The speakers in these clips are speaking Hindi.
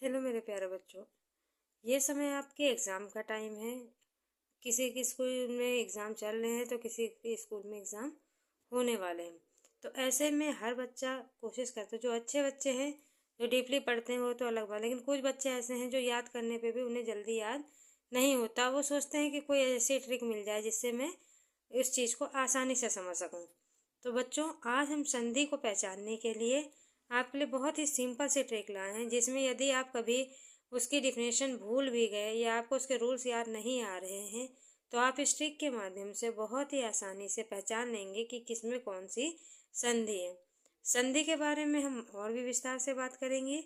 हेलो मेरे प्यारे बच्चों, ये समय आपके एग्ज़ाम का टाइम है। किसी के स्कूल में एग्ज़ाम चल रहे हैं तो किसी के स्कूल में एग्ज़ाम होने वाले हैं। तो ऐसे में हर बच्चा कोशिश करता है, जो अच्छे बच्चे हैं जो डीपली पढ़ते हैं वो तो अलग बात, लेकिन कुछ बच्चे ऐसे हैं जो याद करने पे भी उन्हें जल्दी याद नहीं होता। वो सोचते हैं कि कोई ऐसी ट्रिक मिल जाए जिससे मैं इस चीज़ को आसानी से समझ सकूँ। तो बच्चों, आज हम संधि को पहचानने के लिए आपके लिए बहुत ही सिंपल से ट्रिक लाए हैं, जिसमें यदि आप कभी उसकी डिफिनेशन भूल भी गए या आपको उसके रूल्स याद नहीं आ रहे हैं तो आप इस ट्रिक के माध्यम से बहुत ही आसानी से पहचान लेंगे कि किसमें कौन सी संधि है। संधि के बारे में हम और भी विस्तार से बात करेंगे।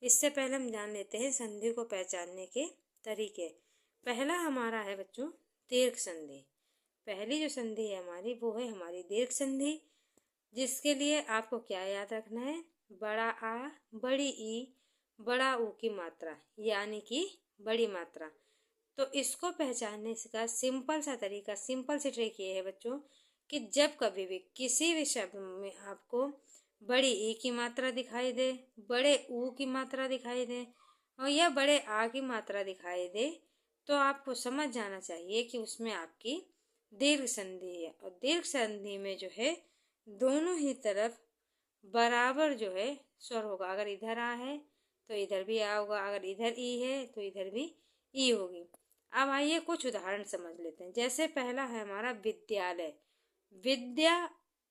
इससे पहले हम जान लेते हैं संधि को पहचानने के तरीके। पहला हमारा है बच्चों दीर्घ संधि। पहली जो संधि है हमारी वो है हमारी दीर्घ संधि, जिसके लिए आपको क्या याद रखना है, बड़ा आ, बड़ी ई, बड़ा ऊ की मात्रा यानी कि बड़ी मात्रा। तो इसको पहचानने का सिंपल सा तरीका, सिंपल सी ट्रिक ये है बच्चों कि जब कभी भी किसी भी शब्द में आपको बड़ी ई की मात्रा दिखाई दे, बड़े ऊ की मात्रा दिखाई दे और या बड़े आ की मात्रा दिखाई दे तो आपको समझ जाना चाहिए कि उसमें आपकी दीर्घ संधि है। और दीर्घ संधि में जो है दोनों ही तरफ बराबर जो है स्वर होगा। अगर इधर आ है तो इधर भी आ होगा, अगर इधर ई है तो इधर भी ई होगी। अब आइए कुछ उदाहरण समझ लेते हैं। जैसे पहला है हमारा विद्यालय। विद्या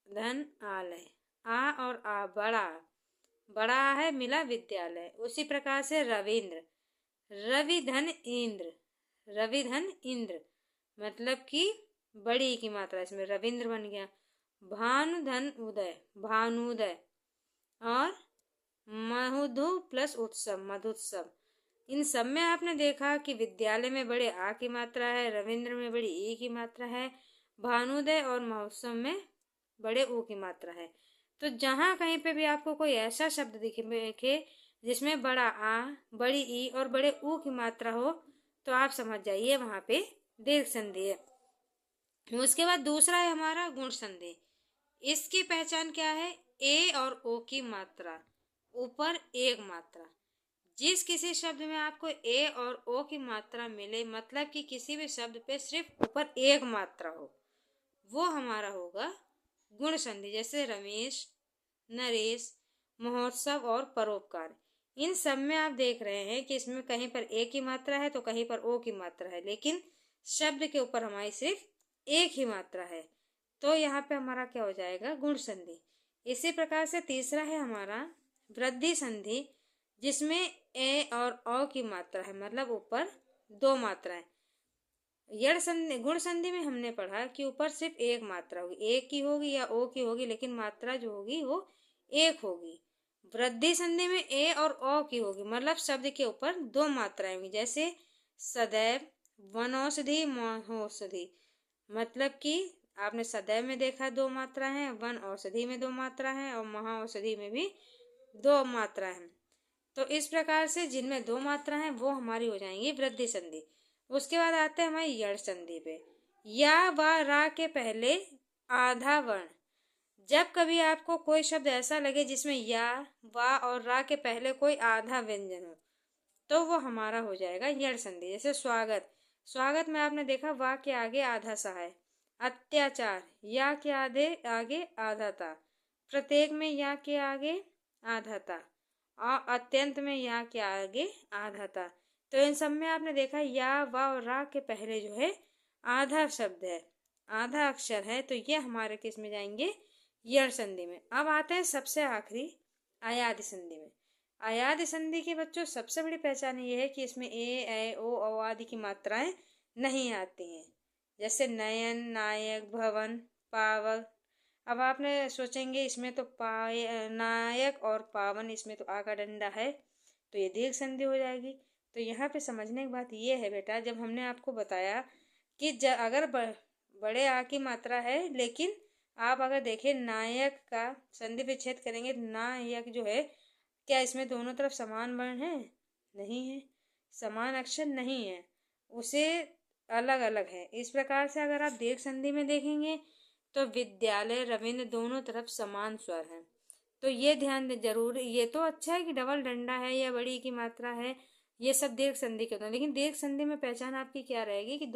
धन आलय, आ और आ बड़ा, बड़ा है मिला विद्यालय। उसी प्रकार से रविंद्र, रवि धन इंद्र, रवि धन इंद्र मतलब कि बड़ी की मात्रा इसमें रविंद्र बन गया। भानु धन उदय, भानुदय। और मधु प्लस उत्सव, मधुत्सव। इन सब में आपने देखा कि विद्यालय में बड़े आ की मात्रा है, रविंद्र में बड़ी ई की मात्रा है, भानुदय और महोत्सव में बड़े ऊ की मात्रा है। तो जहाँ कहीं पे भी आपको कोई ऐसा शब्द दिखे जिसमें बड़ा आ, बड़ी ई और बड़े ऊ की मात्रा हो तो आप समझ जाइए वहाँ पे दीर्घ संधि है। उसके बाद दूसरा है हमारा गुण संधि। इसकी पहचान क्या है, ए और ओ की मात्रा, ऊपर एक मात्रा। जिस किसी शब्द में आपको ए और ओ की मात्रा मिले, मतलब कि किसी भी शब्द पे सिर्फ ऊपर एक मात्रा हो, वो हमारा होगा गुण संधि। जैसे रमेश, नरेश, महोत्सव और परोपकार। इन सब में आप देख रहे हैं कि इसमें कहीं पर ए की मात्रा है तो कहीं पर ओ की मात्रा है, लेकिन शब्द के ऊपर हमारी सिर्फ एक ही मात्रा है। तो यहाँ पे हमारा क्या हो जाएगा, गुण संधि। इसी प्रकार से तीसरा है हमारा वृद्धि संधि, जिसमें ए और औ की मात्रा है, मतलब ऊपर दो मात्राएं। यड़ संधि, गुण संधि में हमने पढ़ा कि ऊपर सिर्फ एक मात्रा होगी, एक की होगी या ओ की होगी, लेकिन मात्रा जो होगी वो एक होगी। वृद्धि संधि में ए और ओ की होगी, मतलब शब्द के ऊपर दो मात्राएं होंगी। जैसे सदैव, वनौषधि, महौषधि। मतलब कि आपने सदैव में देखा दो मात्रा है, वन औषधि में दो मात्रा है और महाऔषधि में भी दो मात्रा है। तो इस प्रकार से जिनमें दो मात्रा है वो हमारी हो जाएंगी वृद्धि संधि। उसके बाद आते हैं हमारी यड़ संधि पे। या व रा के पहले आधा वर्ण। जब कभी आपको कोई शब्द ऐसा लगे जिसमें या, वा और रा के पहले कोई आधा व्यंजन हो तो वो हमारा हो जाएगा यड़ संधि। जैसे स्वागत, स्वागत में आपने देखा वा के आगे आधा सा है। अत्याचार, या के आगे आधा था। प्रत्येक में या के आगे आधा था और अत्यंत में या के आगे आधा था। तो इन सब में आपने देखा या, वा और रा के पहले जो है आधा शब्द है, आधा अक्षर है, तो ये हमारे किस में जाएंगे, यड़ संधि में। अब आते हैं सबसे आखिरी अयादि संधि में। अयादि संधि के बच्चों सबसे बड़ी पहचान ये है कि इसमें ए, ओ आदि की मात्राएं नहीं आती हैं। जैसे नयन, नायक, भवन, पावक। अब आपने सोचेंगे इसमें तो नायक और पावन, इसमें तो आ का डंडा है तो ये दीर्घ संधि हो जाएगी। तो यहाँ पे समझने की बात ये है बेटा, जब हमने आपको बताया कि अगर बड़े आ की मात्रा है, लेकिन आप अगर देखें नायक का संधि विच्छेद करेंगे, नायक जो है क्या इसमें दोनों तरफ समान वर्ण है, नहीं है, समान अक्षर नहीं है, उसे अलग अलग है। इस प्रकार से अगर आप दीर्घ संधि में देखेंगे तो विद्यालय, रविंद्र दोनों तरफ समान स्वर हैं। तो ये ध्यान दें जरूर। ये तो अच्छा है कि डबल डंडा है या बड़ी की मात्रा है, ये सब दीर्घ संधि के होते हैं, लेकिन दीर्घ संधि में पहचान आपकी क्या रहेगी कि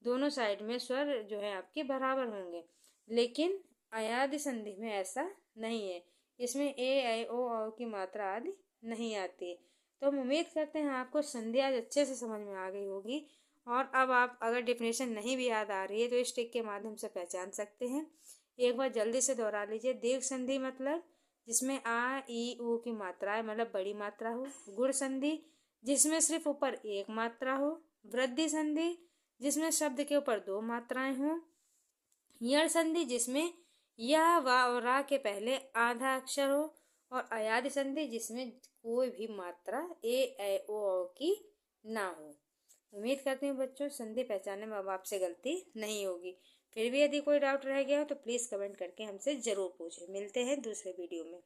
दोनों साइड में स्वर जो है आपके बराबर होंगे। लेकिन अयादि संधि में ऐसा नहीं है, इसमें ए ऐ ओ औ की मात्रा आदि नहीं आती। तो हम उम्मीद करते हैं आपको संधि आज अच्छे से समझ में आ गई होगी। और अब आप अगर डेफिनेशन नहीं भी याद आ रही है तो इस ट्रिक के माध्यम से पहचान सकते हैं। एक बार जल्दी से दोहरा लीजिए। दीर्घ संधि मतलब जिसमें आ ई ऊ की मात्राएं मतलब बड़ी मात्रा हो। गुण संधि जिसमें सिर्फ ऊपर एक मात्रा हो। वृद्धि संधि जिसमें शब्द के ऊपर दो मात्राएं हों। यण संधि जिसमें या व और रा के पहले आधा अक्षर हो। और अयादि संधि जिसमें कोई भी मात्रा ए ऐ ओ औ की ना हो। उम्मीद करती हूँ बच्चों संधि पहचानने में अब आपसे गलती नहीं होगी। फिर भी यदि कोई डाउट रह गया हो तो प्लीज़ कमेंट करके हमसे ज़रूर पूछें। मिलते हैं दूसरे वीडियो में।